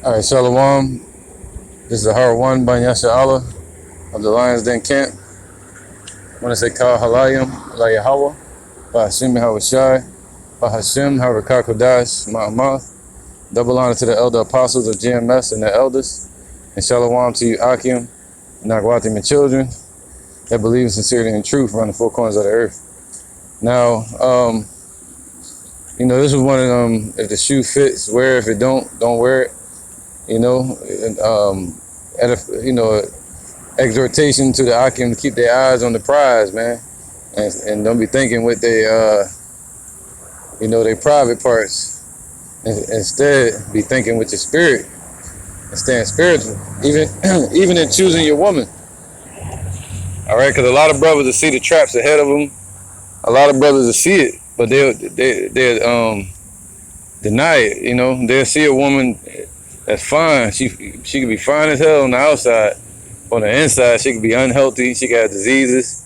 All right, Shalom. This is the Har One by Yasha Allah of the Lions Den Camp. I want to say Kal Halayim, La Yahweh, by Hashem Yahweh by Hashem Harakar Kodash, Ma'amath. Double honor to the elder apostles of GMS and the elders. And Shalom to you, Akim, Nagwatim, and children that believe in sincerity and truth around the four corners of the earth. Now, this is one of them, if the shoe fits, wear it. If it don't wear it. Exhortation to the Akim to keep their eyes on the prize, man, and don't be thinking with their private parts. Instead, be thinking with your spirit and staying spiritual, even in choosing your woman. All right, because a lot of brothers will see the traps ahead of them. A lot of brothers will see it, but they'll deny it. They'll see a woman that's fine. She could be fine as hell on the outside. On the inside, she could be unhealthy. She could have diseases.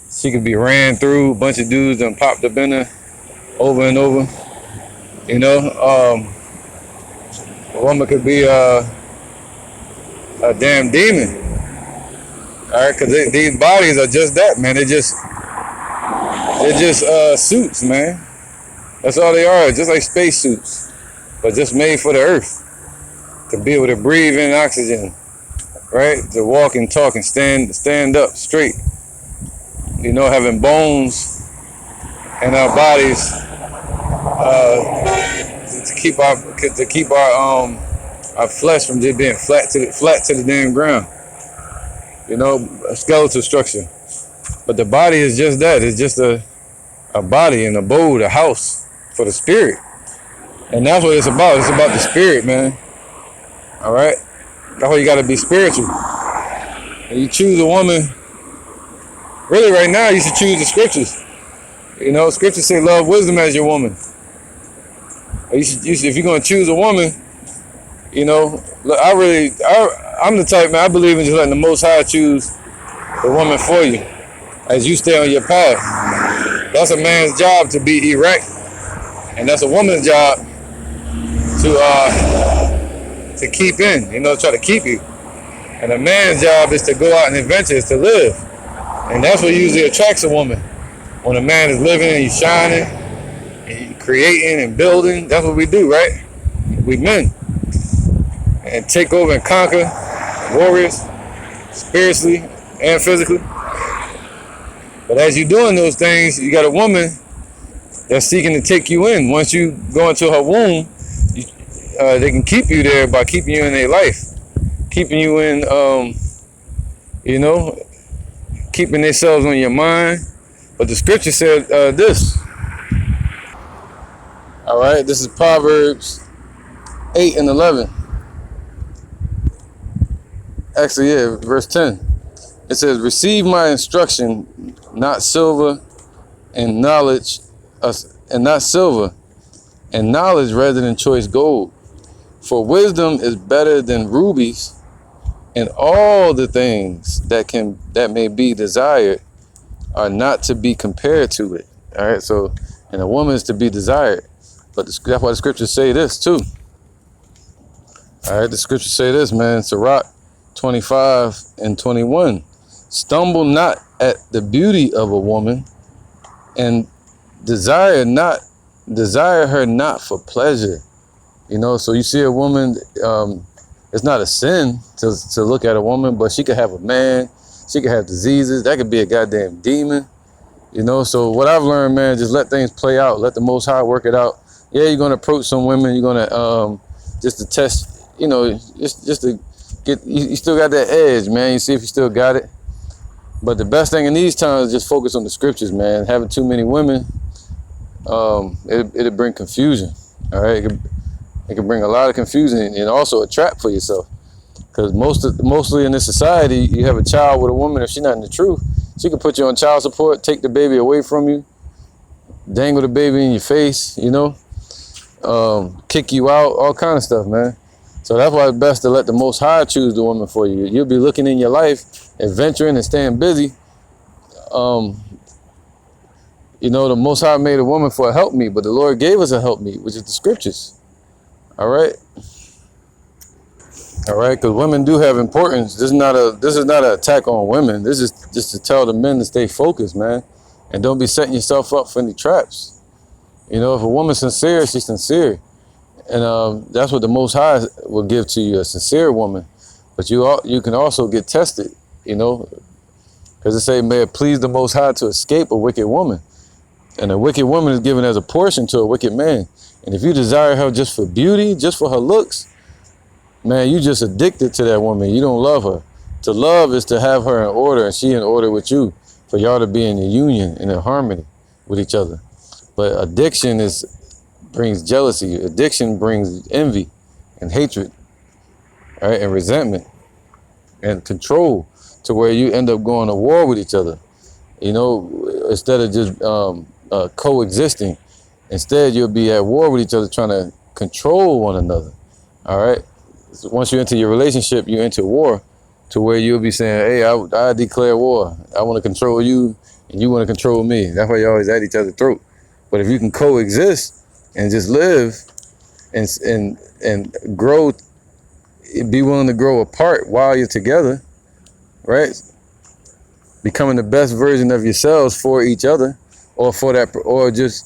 She could be ran through. A bunch of dudes done popped up in her over and over. A woman could be a damn demon. All right, because these bodies are just that, man. They're just suits, man. That's all they are, just like space suits, but just made for the earth. To be able to breathe in oxygen, right? To walk and talk and stand up straight. Having bones in our bodies to keep our flesh from just being flat to the damn ground. A skeletal structure. But the body is just that. It's just a body, an abode, a house for the spirit. And that's what it's about. It's about the spirit, man. All right, that's why you got to be spiritual. And you choose a woman. Really, right now, you should choose the scriptures. Scriptures say, "Love wisdom as your woman." If you're gonna choose a woman, I'm the type, man. I believe in just letting the Most High choose the woman for you, as you stay on your path. That's a man's job to be erect, and that's a woman's job to keep in, try to keep you. And a man's job is to go out and adventure, is to live. And that's what usually attracts a woman. When a man is living and he's shining, and he's creating and building, that's what we do, right? We men. And take over and conquer, warriors, spiritually and physically. But as you're doing those things, you got a woman that's seeking to take you in. Once you go into her womb, they can keep you there by keeping you in their life, keeping you in, keeping themselves on your mind. But the scripture said this. All right, this is Proverbs 8 and 11. Actually, yeah, verse 10. It says, "Receive my instruction, not silver and knowledge, and not silver and knowledge rather than choice gold. For wisdom is better than rubies, and all the things that may be desired are not to be compared to it." All right, so, and a woman is to be desired. But that's why the scriptures say this too. All right, the scriptures say this, man. Sirach 25 and 21. "Stumble not at the beauty of a woman, and desire her not for pleasure." So you see a woman, it's not a sin to look at a woman, but she could have a man, she could have diseases, that could be a goddamn demon. So what I've learned, man, just let things play out, let the Most High work it out. Yeah, you're gonna approach some women, you're gonna just to test, just to get, you still got that edge, man. You see if you still got it. But the best thing in these times is just focus on the scriptures, man. Having too many women, it'll bring confusion. All right, it can bring a lot of confusion and also a trap for yourself. Because mostly in this society, you have a child with a woman. If she's not in the truth, she can put you on child support, take the baby away from you, dangle the baby in your face, kick you out, all kind of stuff, man. So that's why it's best to let the Most High choose the woman for you. You'll be looking in your life, adventuring and staying busy. The Most High made a woman for a helpmeet, but the Lord gave us a helpmeet, which is the scriptures. All right. All right, because women do have importance. This is not an attack on women. This is just to tell the men to stay focused, man, and don't be setting yourself up for any traps. You know, if a woman's sincere, she's sincere, and that's what the Most High will give to you, a sincere woman. But you can also get tested, you know, because it say, may it please the Most High to escape a wicked woman, and a wicked woman is given as a portion to a wicked man. And if you desire her just for beauty, just for her looks, man, you just addicted to that woman. You don't love her. To love is to have her in order and she in order with you, for y'all to be in a union and in harmony with each other. But addiction brings jealousy. Addiction brings envy and hatred, all right, and resentment and control, to where you end up going to war with each other. You know, instead of just coexisting, instead you'll be at war with each other, trying to control one another. All right. So once you enter your relationship, you enter war, to where you'll be saying, hey, I declare war. I want to control you and you want to control me. That's why you always at each other's throat. But if you can coexist and just live and grow, be willing to grow apart while you're together, right? Becoming the best version of yourselves for each other, or for that, or just,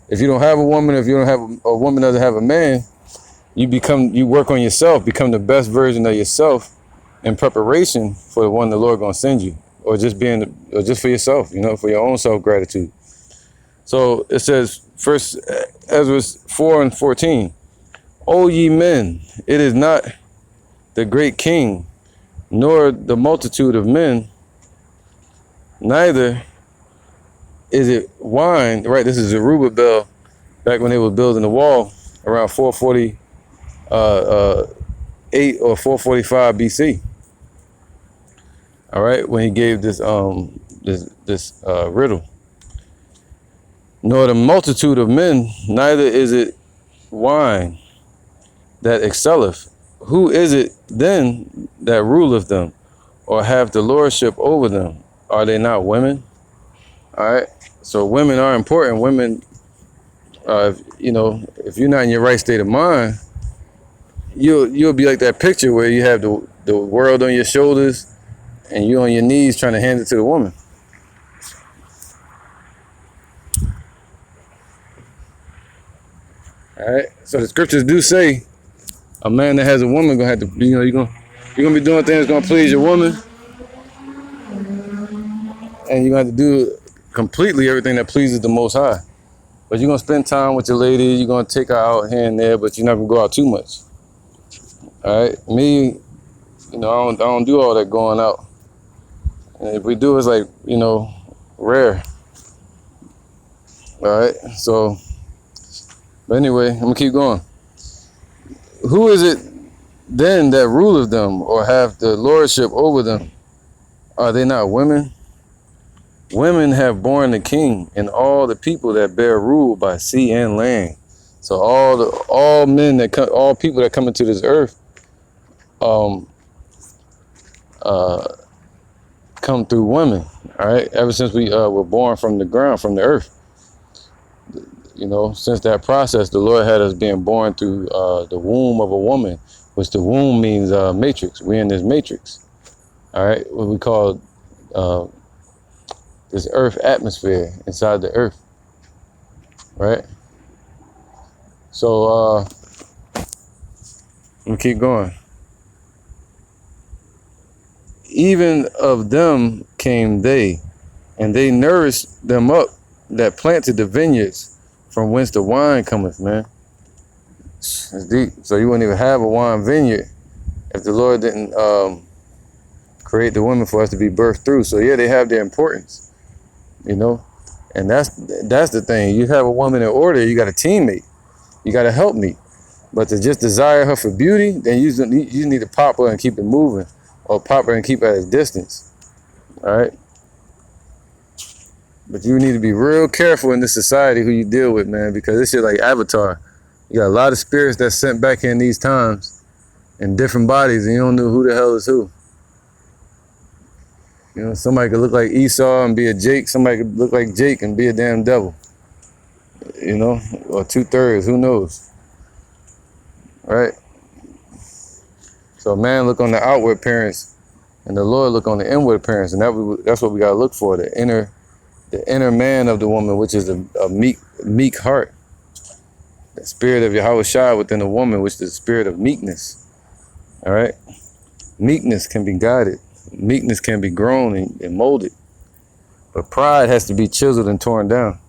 if you don't have a woman, if you don't have a woman doesn't have a man, you work on yourself, become the best version of yourself in preparation for the one the Lord gonna send you, or just for yourself, you know, for your own self gratitude. So it says, first Ezra 4:14, O ye men, it is not the great king, nor the multitude of men, neither is it wine, right? This is Zerubbabel, back when they were building the wall around 448 or 445 BC. All right, when he gave this riddle. Nor the multitude of men, neither is it wine that excelleth. Who is it then that ruleth them, or have the lordship over them? Are they not women? All right, so women are important. Women, you know, if you're not in your right state of mind, you'll be like that picture where you have the world on your shoulders and you on your knees trying to hand it to the woman. All right, so the scriptures do say a man that has a woman gonna have to, you know, you're gonna be doing things gonna please your woman, and you're gonna have to do completely everything that pleases the Most High. But you're gonna spend time with your lady, you're gonna take her out here and there, but you're not gonna go out too much. All right, me, you know, I don't do all that going out. And if we do, it's like, you know, rare. All right, so, but anyway, I'm gonna keep going. Who is it then that ruleth them, or have the lordship over them? Are they not women? Women have borne the king and all the people that bear rule by sea and land. So all men that come, all people that come into this earth, come through women. All right, ever since we were born from the ground, from the earth. You know, since that process, the Lord had us being born through the womb of a woman, which the womb means matrix. We're in this matrix. All right, what we call this earth atmosphere inside the earth. Right? So, let me keep going. Even of them came they, and they nourished them up that planted the vineyards, from whence the wine cometh, man. It's deep. So you wouldn't even have a wine vineyard if the Lord didn't create the women for us to be birthed through. So yeah, they have their importance, you know. And that's the thing. You have a woman in order, you got a teammate. You got to help me. But to just desire her for beauty, then you need to pop her and keep it moving, or pop her and keep her at a distance. All right. But you need to be real careful in this society who you deal with, man, because this shit like Avatar. You got a lot of spirits that's sent back in these times in different bodies, and you don't know who the hell is who. You know, somebody could look like Esau and be a Jake. Somebody could look like Jake and be a damn devil. You know, or 2/3, who knows? Right? So a man look on the outward appearance, and the Lord look on the inward appearance, and that's what we gotta look for, the inner man of the woman, which is a meek heart. The spirit of Yahweh Shai within a woman, which is the spirit of meekness. All right? Meekness can be guided. Meekness can be grown and molded. But pride has to be chiseled and torn down.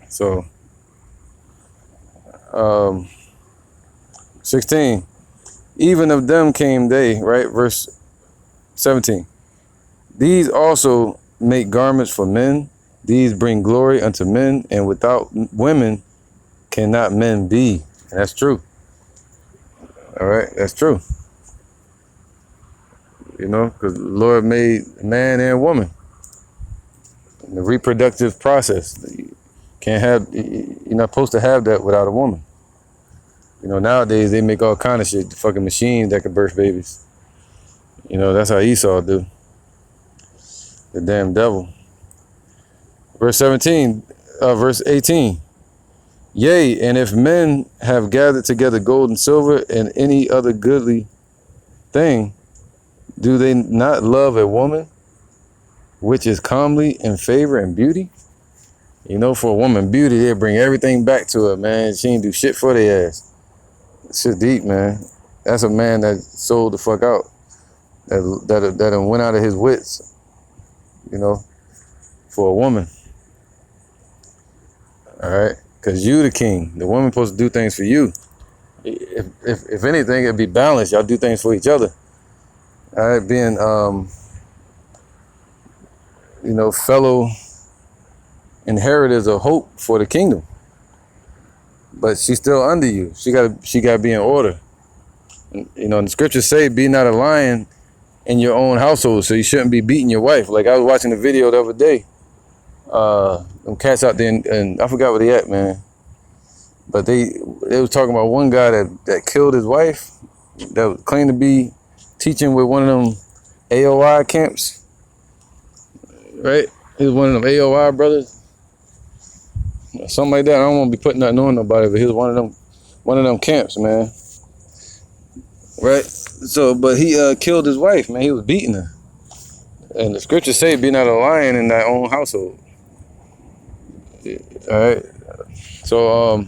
So, 16. Even of them came they, right? Verse 17. These also make garments for men. These bring glory unto men, and without women cannot men be. And that's true. All right, that's true. You know, because the Lord made man and woman. In the reproductive process, you're not supposed to have that without a woman. You know, nowadays they make all kind of shit, fucking machines that can birth babies. You know, that's how Esau do. The damn devil. Verse 18. Yea, and if men have gathered together gold and silver and any other goodly thing, do they not love a woman which is comely in favor and beauty? You know, for a woman, beauty, they bring everything back to her, man. She ain't do shit for their ass. Shit deep, man. That's a man that sold the fuck out. That went out of his wits, you know, for a woman. All right? Because you the king. The woman supposed to do things for you. If anything, it'd be balanced. Y'all do things for each other. All right? Being, you know, fellow inheritors of hope for the kingdom. But she's still under you. She gotta be in order. You know, and the scriptures say, be not a lion in your own household, so you shouldn't be beating your wife. Like I was watching a video the other day. Them cats out there, and I forgot where they at, man. But they was talking about one guy that killed his wife, that claimed to be teaching with one of them AOI camps. Right? He was one of them AOI brothers. Something like that. I don't want to be putting nothing on nobody, but he was one of them camps, man. Right? So, but he killed his wife, man. He was beating her. And the scriptures say, be not a lion in thy own household. All right. So,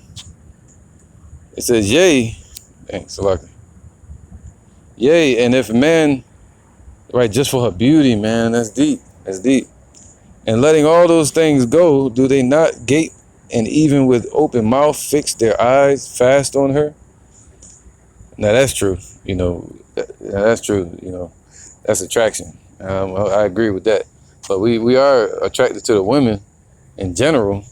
it says, yea, thanks, Salaka. Yea, and if man, right, just for her beauty, man, that's deep. That's deep. And letting all those things go, do they not gape and even with open mouth fix their eyes fast on her? Now that's true. You know, that's true. You know, that's attraction. I agree with that. But we are attracted to the women in general.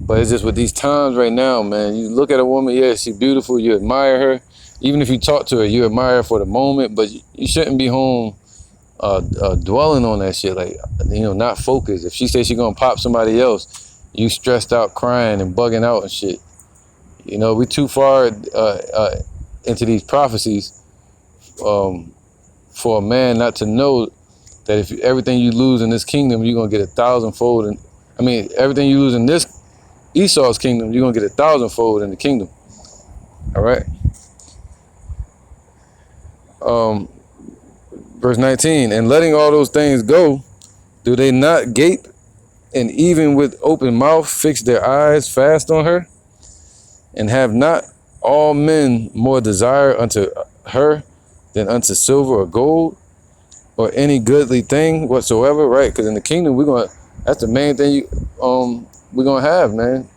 But it's just with these times right now, man, you look at a woman, yeah, she's beautiful, you admire her. Even if you talk to her, you admire her for the moment, but you shouldn't be home dwelling on that shit, like, you know, not focused. If she says she's gonna pop somebody else, you stressed out, crying and bugging out and shit. You know, we too far into these prophecies for a man not to know that if everything you lose in this kingdom, you're gonna get 1,000-fold. And I mean, everything you lose in this Esau's kingdom, you're gonna get 1,000-fold in the kingdom. All right. Verse 19, and letting all those things go, do they not gape and even with open mouth fix their eyes fast on her? And have not all men more desire unto her than unto silver or gold or any goodly thing whatsoever, right? Because in the kingdom, that's the main thing we're gonna have, man.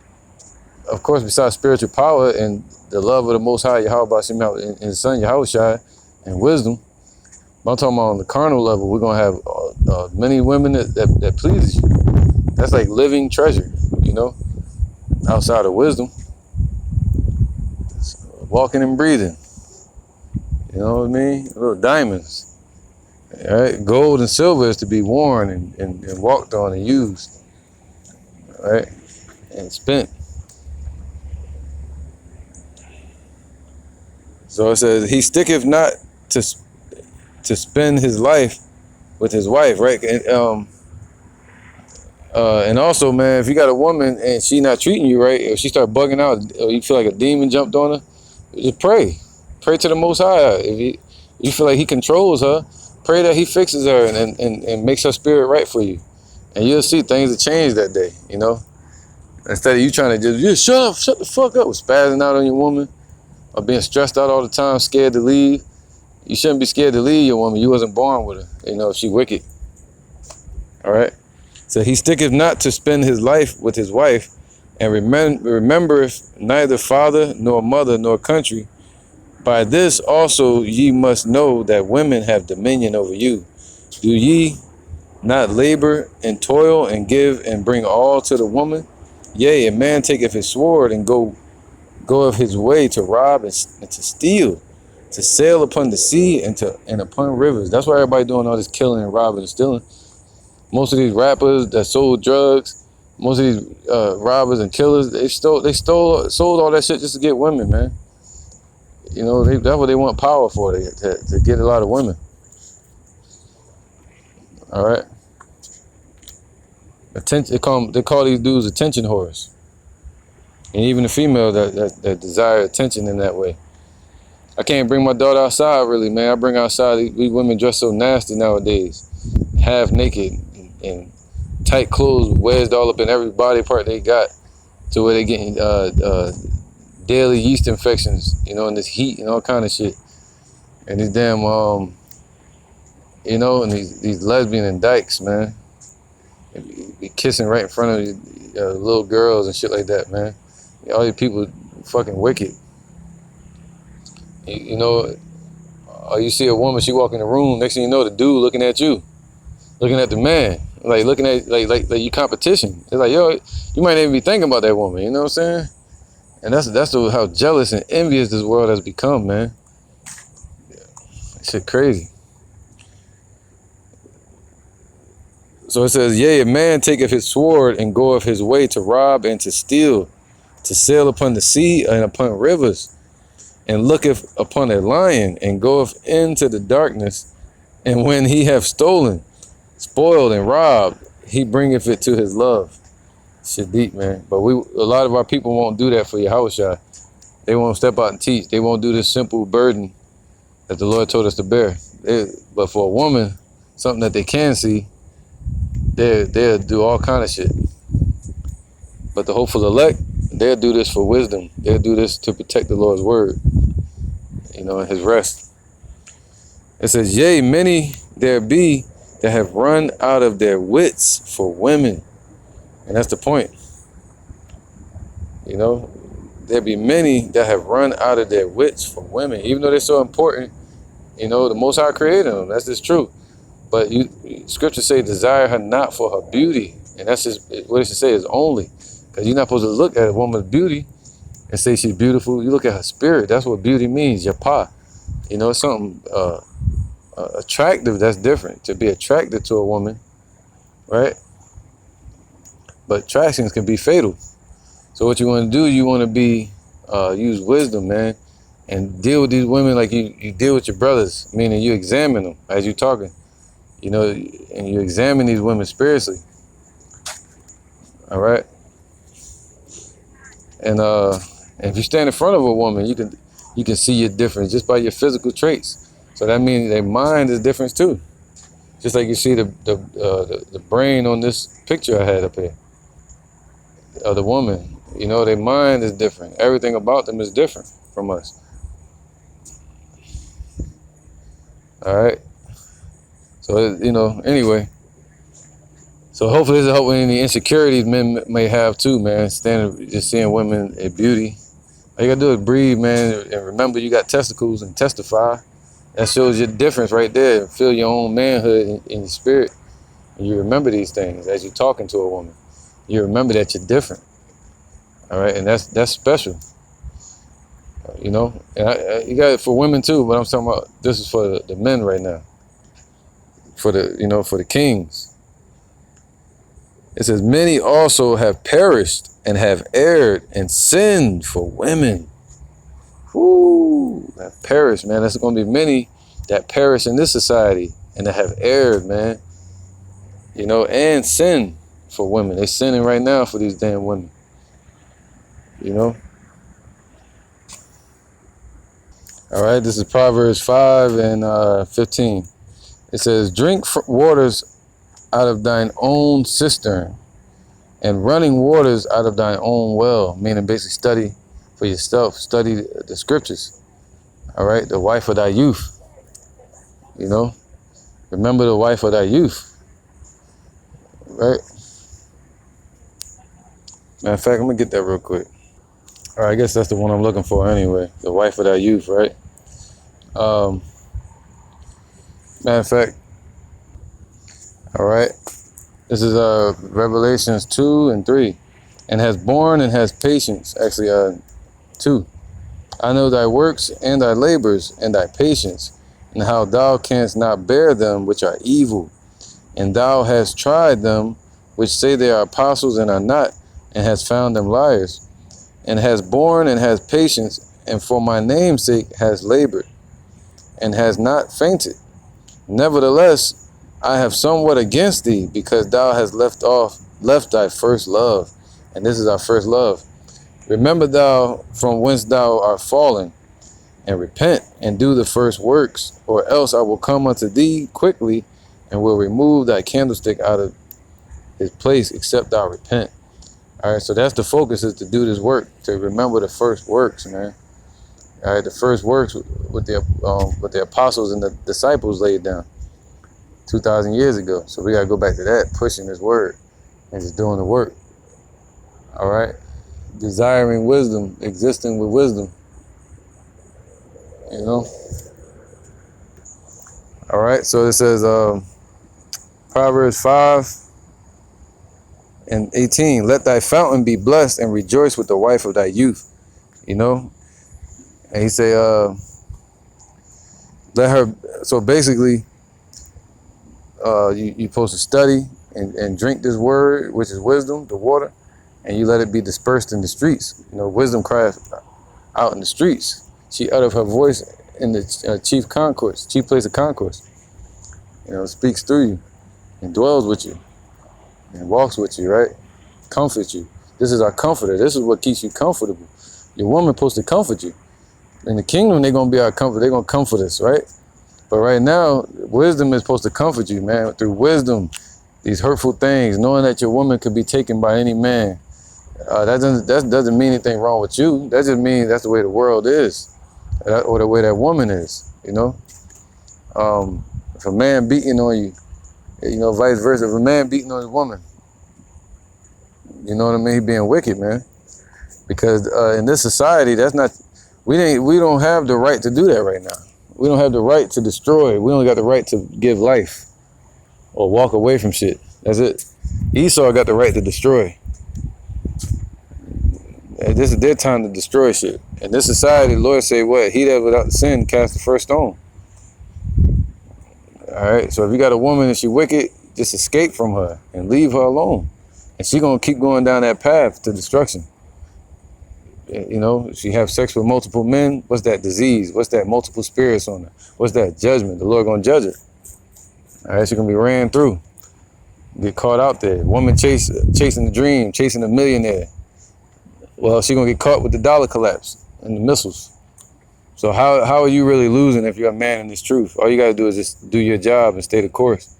Of course, besides spiritual power and the love of the Most High Yahweh and His Son Yahweh Shai and wisdom. But I'm talking about on the carnal level, we're gonna have many women that please you. That's like living treasure, you know, outside of wisdom. Walking and breathing. You know what I mean? Little diamonds. All right? Gold and silver is to be worn and walked on and used. All right? And spent. So it says, he sticketh not to spend his life with his wife, right? And also, man, if you got a woman and she not treating you right, or she start bugging out, or you feel like a demon jumped on her, just pray. Pray to the Most High. If you feel like He controls her, pray that He fixes her and makes her spirit right for you. And you'll see things will change that day, you know? Instead of you trying to just shut the fuck up, spazzing out on your woman, or being stressed out all the time, scared to leave. You shouldn't be scared to leave your woman. You wasn't born with her, you know, if she wicked. All right? So he sticketh not to spend his life with his wife, and remembereth neither father, nor mother, nor country. By this also ye must know that women have dominion over you. Do ye not labor and toil and give and bring all to the woman? Yea, a man taketh his sword and go of his way to rob and to steal, to sail upon the sea and upon rivers. That's why everybody doing all this killing and robbing and stealing. Most of these rappers that sold drugs, most of these robbers and killers, sold all that shit just to get women, man. You know, that's what they want power for, to get a lot of women. All right. Attention. They call these dudes attention whores. And even the female that desire attention in that way. I can't bring my daughter outside, really, man. I bring outside, these women dress so nasty nowadays. Half naked and tight clothes wedged all up in every body part they got, to where they getting daily yeast infections, you know, in this heat and all kind of shit. And these damn, you know, and these lesbian and dykes, man. Be kissing right in front of little girls and shit like that, man. All these people fucking wicked. You know, or you see a woman, she walk in the room, next thing you know, the dude looking at you, looking at the man, like looking at like your competition. It's like, yo, you might not even be thinking about that woman, you know what I'm saying? And that's how jealous and envious this world has become, man. Shit crazy. So it says, yea, a man taketh his sword and goeth his way to rob and to steal, to sail upon the sea and upon rivers, and looketh upon a lion and goeth into the darkness. And when he have stolen, spoiled, and robbed, he bringeth it to his love. Shit deep, man. But a lot of our people won't do that for Yahushua. They won't step out and teach. They won't do this simple burden that the Lord told us to bear. But for a woman, something that they can see, they'll do all kind of shit. But the hopeful elect, they'll do this for wisdom. They'll do this to protect the Lord's word, you know, and his rest. It says, yea, many there be that have run out of their wits for women. And that's the point. You know, there be many that have run out of their wits for women, even though they're so important. You know, the Most High created them. That's just true. But scripture say, desire her not for her beauty. And that's just what it should say is only. Because you're not supposed to look at a woman's beauty and say she's beautiful. You look at her spirit. That's what beauty means, yapah. You know, it's something attractive that's different. To be attracted to a woman, right? But attractions can be fatal. So what you want to do, you want to use wisdom, man, and deal with these women like you deal with your brothers, meaning you examine them as you're talking. You know, and you examine these women spiritually. All right. And if you stand in front of a woman, you can see your difference just by your physical traits. So that means their mind is different too. Just like you see the brain on this picture I had up here of the woman. You know, their mind is different. Everything about them is different from us. All right. So, you know, anyway. So hopefully this will help with any insecurities men may have too, man. Just seeing women in beauty. All you gotta do is breathe, man, and remember you got testicles and testify. That shows your difference right there. Feel your own manhood in your spirit. And you remember these things as you're talking to a woman. You remember that you're different. All right, and that's special. You know, and you got it for women too, but I'm talking about this is for the men right now. For the kings. It says, many also have perished and have erred and sinned for women. Whoo, that perish, man. There's going to be many that perish in this society and that have erred, man. You know, and sin for women. They're sinning right now for these damn women. You know? All right, this is Proverbs 5 and 15. It says, drink waters out of thine own cistern, and running waters out of thine own well. Meaning basically study for yourself, study the scriptures. All right, the wife of thy youth. You know, remember the wife of thy youth. Right? Matter of fact, I'm gonna get that real quick. All right, I guess that's the one I'm looking for anyway. The wife of thy youth, right? Matter of fact, all right. This is Revelations 2 and 3. And has borne and has patience. Actually, 2. I know thy works and thy labors and thy patience, and how thou canst not bear them which are evil. And thou hast tried them which say they are apostles and are not, and hast found them liars. And has borne and has patience, and for my name's sake has labored, and has not fainted. Nevertheless, I have somewhat against thee, because thou hast left thy first love. And this is our first love. Remember thou from whence thou art fallen, and repent, and do the first works, or else I will come unto thee quickly, and will remove thy candlestick out of his place, except thou repent. All right, so that's the focus, is to do this work, to remember the first works, man. All right, the first works with the apostles and the disciples laid down 2,000 years ago. So we gotta go back to that, pushing this word and just doing the work. All right, desiring wisdom, existing with wisdom. You know. All right, so it says Proverbs 5 and 18. Let thy fountain be blessed, and rejoice with the wife of thy youth. You know. And he say, let her, so basically, you're supposed to study and drink this word, which is wisdom, the water, and you let it be dispersed in the streets. You know, wisdom cries out in the streets. She uttered her voice in the chief concourse, chief place of concourse. You know, speaks through you and dwells with you and walks with you, right? Comforts you. This is our comforter. This is what keeps you comfortable. Your woman supposed to comfort you. In the kingdom, they're going to be our comfort. They're going to comfort us, right? But right now, wisdom is supposed to comfort you, man. Through wisdom, these hurtful things, knowing that your woman could be taken by any man. That doesn't mean anything wrong with you. That just means that's the way the world is. Or the way that woman is, you know? If a man beating on you, you know, vice versa. If a man beating on his woman, you know what I mean? He being wicked, man. Because in this society, that's not... We don't have the right to do that right now. We don't have the right to destroy. We only got the right to give life or walk away from shit. That's it. Esau got the right to destroy. And this is their time to destroy shit. In this society, the Lord say what? He that without sin cast the first stone. All right. So if you got a woman and she wicked, just escape from her and leave her alone. And she gonna keep going down that path to destruction. You know, she have sex with multiple men. What's that disease? What's that multiple spirits on her? What's that judgment? The Lord gonna judge her. All right, she's gonna be ran through, get caught out there. Woman chasing the dream, chasing a millionaire. Well, she's gonna get caught with the dollar collapse and the missiles. So how are you really losing if you're a man in this truth? All you gotta do is just do your job and stay the course,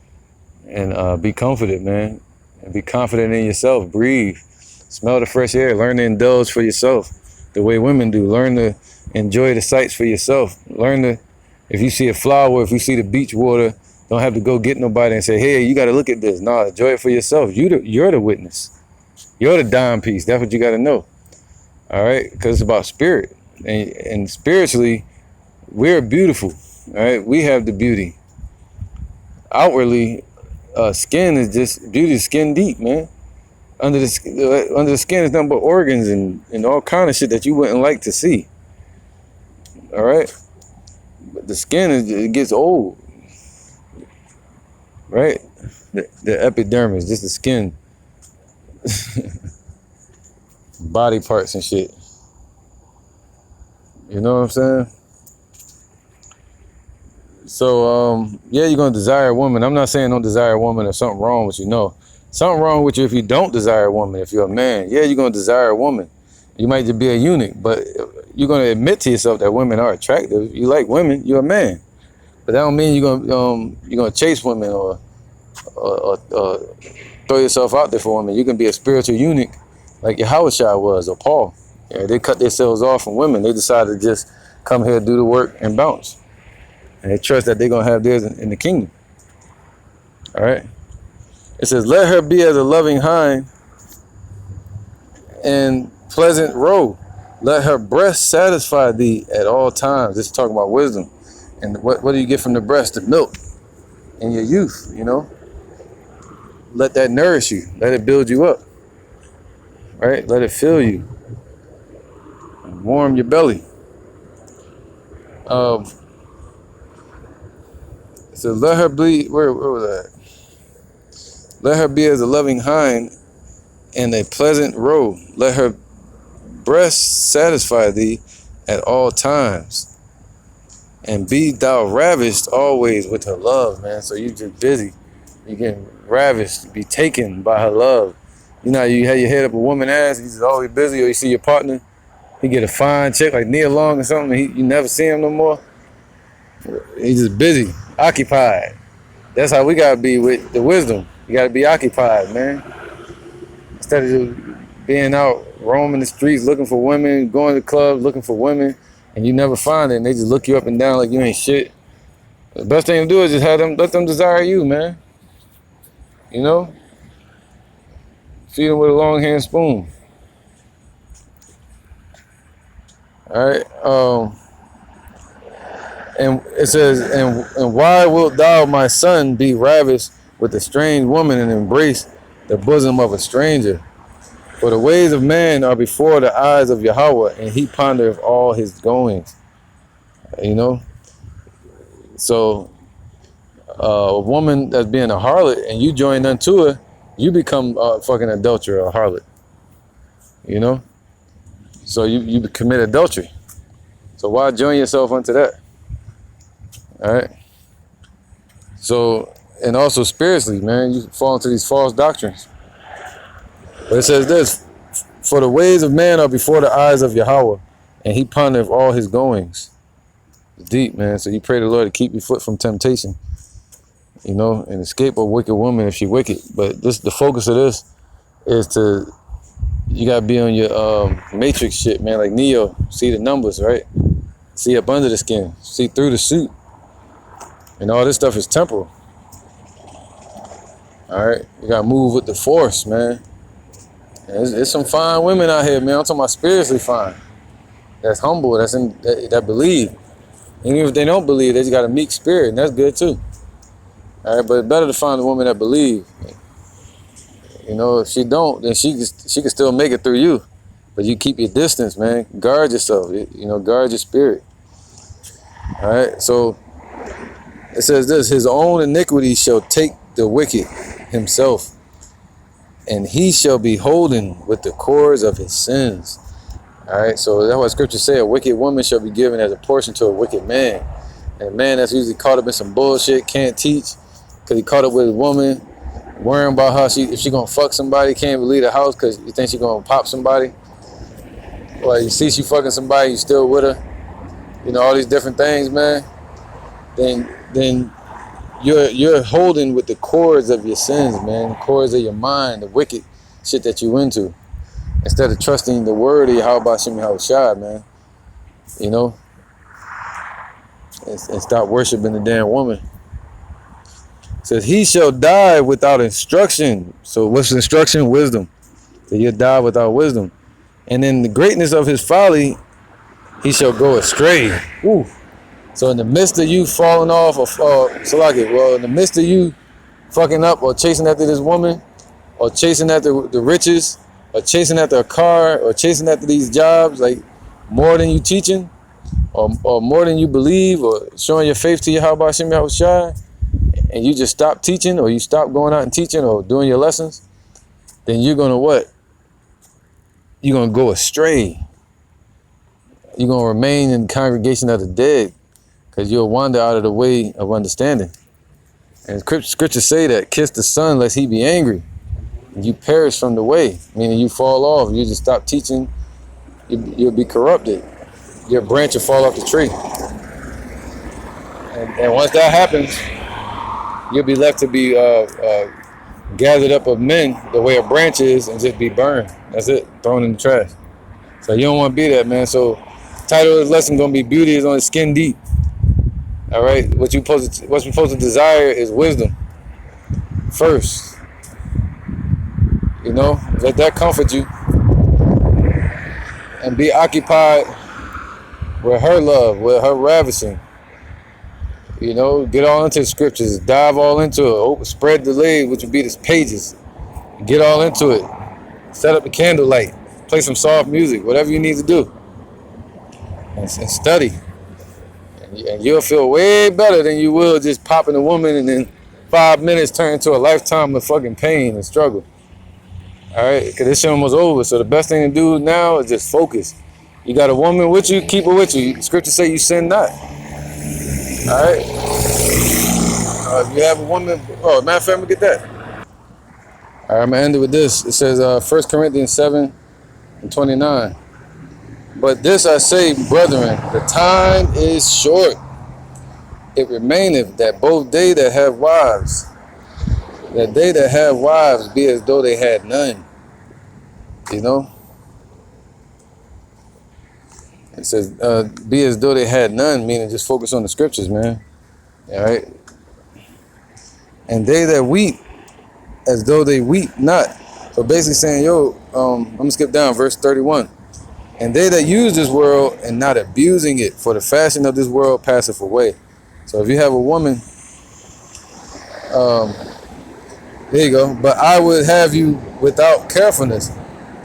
and be confident, man, and be confident in yourself. Breathe, smell the fresh air. Learn to indulge for yourself. The way women do. Learn to enjoy the sights for yourself. Learn to, if you see a flower, if you see the beach water, don't have to go get nobody and say, hey, you got to look at this. No, enjoy it for yourself. You're the witness. You're the dime piece. That's what you got to know. All right? Because it's about spirit. And spiritually, we're beautiful. All right? We have the beauty. Outwardly, skin is just, beauty is skin deep, man. Under the skin is nothing but organs and all kind of shit that you wouldn't like to see. All right, but the skin it gets old, right? The epidermis, just the skin, body parts and shit. You know what I'm saying? So yeah, you're gonna desire a woman. I'm not saying don't desire a woman or something wrong with you. No. Something wrong with you if you don't desire a woman. If you're a man, yeah, you're going to desire a woman. You might just be a eunuch, but you're gonna admit to yourself that women are attractive. You like women, you're a man. But that don't mean you're gonna chase women or throw yourself out there for women. You can be a spiritual eunuch like Yahushua was, or Paul. Yeah, they cut themselves off from women. They decided to just come here, do the work, and bounce. And they trust that they're gonna have theirs in the kingdom. All right. It says, "Let her be as a loving hind and pleasant roe. Let her breast satisfy thee at all times." This is talking about wisdom. And what do you get from the breast? The milk in your youth, you know? Let that nourish you. Let it build you up. Right? Let it fill you. And warm your belly. So let her be, where was that? Let her be as a loving hind and a pleasant roe. Let her breast satisfy thee at all times. And be thou ravished always with her love, man. So you just busy. You getting ravished, be taken by her love. You know, you have your head up a woman's ass, you just always busy, or you see your partner, he get a fine chick like Nia Long or something, you never see him no more. He's just busy, occupied. That's how we gotta be with the wisdom. You gotta be occupied, man. Instead of just being out roaming the streets looking for women, going to clubs looking for women, and you never find it, and they just look you up and down like you ain't shit. The best thing to do is just let them desire you, man. You know? Feed them with a long hand spoon. Alright, and it says, and why wilt thou, my son, be ravished with a strange woman and embrace the bosom of a stranger? For the ways of man are before the eyes of Yahweh, and he pondereth all his goings. You know? So, a woman that's being a harlot, and you join unto her, you become a fucking adulterer, a harlot. You know? So you commit adultery. So why join yourself unto that? Alright? So, and also spiritually, man, you fall into these false doctrines. But it says this, for the ways of man are before the eyes of Yahweh, and he pondereth all his goings. It's deep, man. So you pray the Lord to keep your foot from temptation, you know, and escape a wicked woman if she wicked. But the focus of this is you gotta be on your matrix shit, man, like Neo. See the numbers, right? See up under the skin, see through the suit. And all this stuff is temporal. Alright, you gotta move with the force, man. There's some fine women out here, man. I'm talking about spiritually fine. That's humble, that believe. Even if they don't believe, they just got a meek spirit, and that's good too. Alright, but it's better to find a woman that believe. You know, if she don't, then she can still make it through you. But you keep your distance, man. Guard yourself. You know, guard your spirit. Alright, so it says this, his own iniquity shall take the wicked himself, and he shall be holden with the cords of his sins. Alright, so that's what scripture say, a wicked woman shall be given as a portion to a wicked man. And a man that's usually caught up in some bullshit, can't teach, because he caught up with a woman, worrying about how if she gonna fuck somebody, can't leave the house because you think she gonna pop somebody. Or you see she fucking somebody, you still with her. You know, all these different things, man. Then you're holding with the cords of your sins, man. The cords of your mind, the wicked shit that you into. Instead of trusting the word of Yahweh Shem Yahushua, man. You know? And stop worshiping the damn woman. It says, he shall die without instruction. So what's instruction? Wisdom. So you'll die without wisdom. And in the greatness of his folly, he shall go astray. Woo. So in the midst of you falling off, in the midst of you fucking up or chasing after this woman, or chasing after the riches, or chasing after a car, or chasing after these jobs, like more than you teaching, or more than you believe, or showing your faith to Yahweh Hashem Yahushua, and you just stop teaching, or you stop going out and teaching, or doing your lessons, then you're gonna what? You're gonna go astray. You're gonna remain in the congregation of the dead, because you'll wander out of the way of understanding. And scriptures say that, kiss the son lest he be angry. And you perish from the way, meaning you fall off. You just stop teaching, you'll be corrupted. your branch will fall off the tree. And once that happens, you'll be left to be gathered up of men the way a branch is and just be burned. That's it, thrown in the trash. So you don't want to be that, man. So title of this lesson gonna be beauty is on the skin deep. All right, what's you're supposed to desire is wisdom first. You know, let that comfort you, and be occupied with her love, with her ravishing. You know, get all into the scriptures, dive all into it, spread the legs, which would be the pages. Get all into it. Set up a candlelight, play some soft music, whatever you need to do, and study. And you'll feel way better than you will just popping a woman and then 5 minutes turn into a lifetime of fucking pain and struggle. All right, because this shit was over. So the best thing to do now is just focus. You got a woman with you, keep her with you. Scripture say you sin not. All right. If you have a woman, matter of fact, let me get that. All right, I'm gonna end it with this. It says 1 Corinthians 7:29. But this I say, brethren, the time is short. It remaineth that both they that have wives, be as though they had none. You know? It says, be as though they had none, meaning just focus on the scriptures, man. All right? And they that weep, as though they weep not. So basically saying, I'm going to skip down, verse 31. And they that use this world and not abusing it, for the fashion of this world passeth away. So if you have a woman, there you go. But I would have you without carefulness.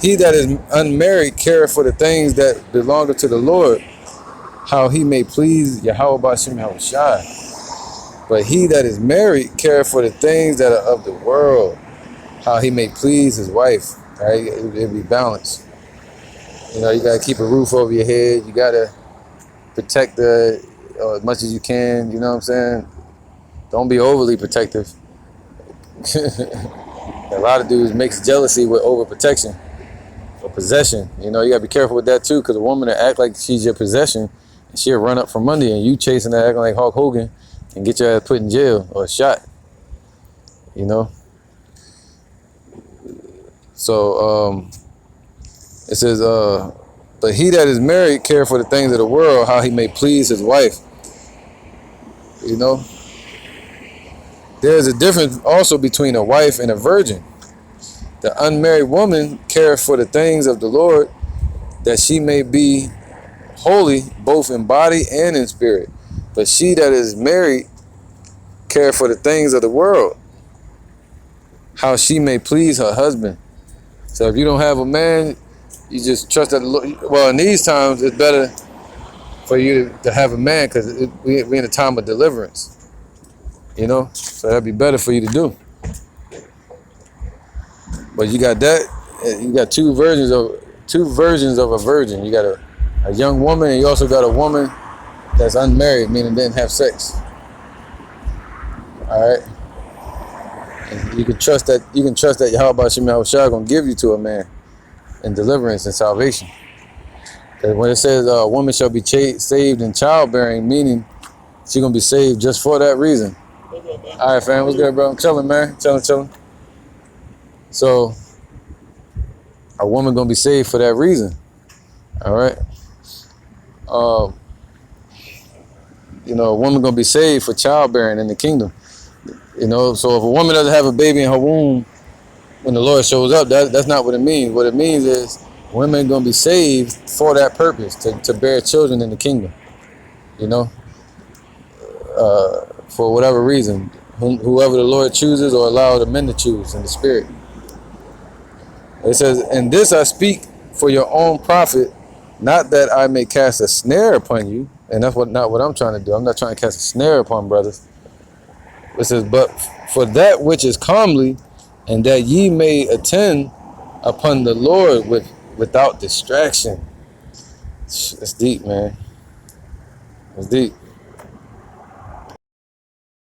He that is unmarried careth for the things that belong to the Lord, how he may please Yahweh B'Shem Yahushai. But he that is married careth for the things that are of the world, how he may please his wife. Right? It'll be balanced. You know, you gotta keep a roof over your head. You gotta protect her as much as you can. You know what I'm saying? Don't be overly protective. A lot of dudes mix jealousy with overprotection or possession. You know, you gotta be careful with that too, because a woman that act like she's your possession, and she'll run up from under you, and you chasing her acting like Hulk Hogan, and get your ass put in jail or shot. You know. So it says, but he that is married care for the things of the world, how he may please his wife. You know, there's a difference also between a wife and a virgin. The unmarried woman cares for the things of the Lord, that she may be holy both in body and in spirit. But she that is married cares for the things of the world, how she may please her husband. So if you don't have a man, you just trust that the Lord. Well, in these times, it's better for you to have a man, because we're in a time of deliverance. You know, so that'd be better for you to do. But you got that. You got two versions of a virgin. You got a young woman, and you also got a woman that's unmarried, meaning didn't have sex. All right. And you can trust that. You can trust that Yahweh B'Shem Yahushua gonna give you to a man in deliverance and salvation. Because when it says a woman shall be saved in childbearing, meaning she's gonna be saved just for that reason. All right, fam, what's good, bro? I'm chilling, man. Chilling. So a woman gonna be saved for that reason. All right. You know, a woman gonna be saved for childbearing in the kingdom. You know, so if a woman doesn't have a baby in her womb when the Lord shows up, that's not what it means. What it means is women gonna be saved for that purpose, to bear children in the kingdom. You know, for whatever reason, whoever the Lord chooses or allow the men to choose in the spirit. It says, and this I speak for your own profit, not that I may cast a snare upon you. And that's not what I'm trying to do. I'm not trying to cast a snare upon brothers. It says, but for that which is comely, and that ye may attend upon the Lord without distraction. It's deep, man. It's deep.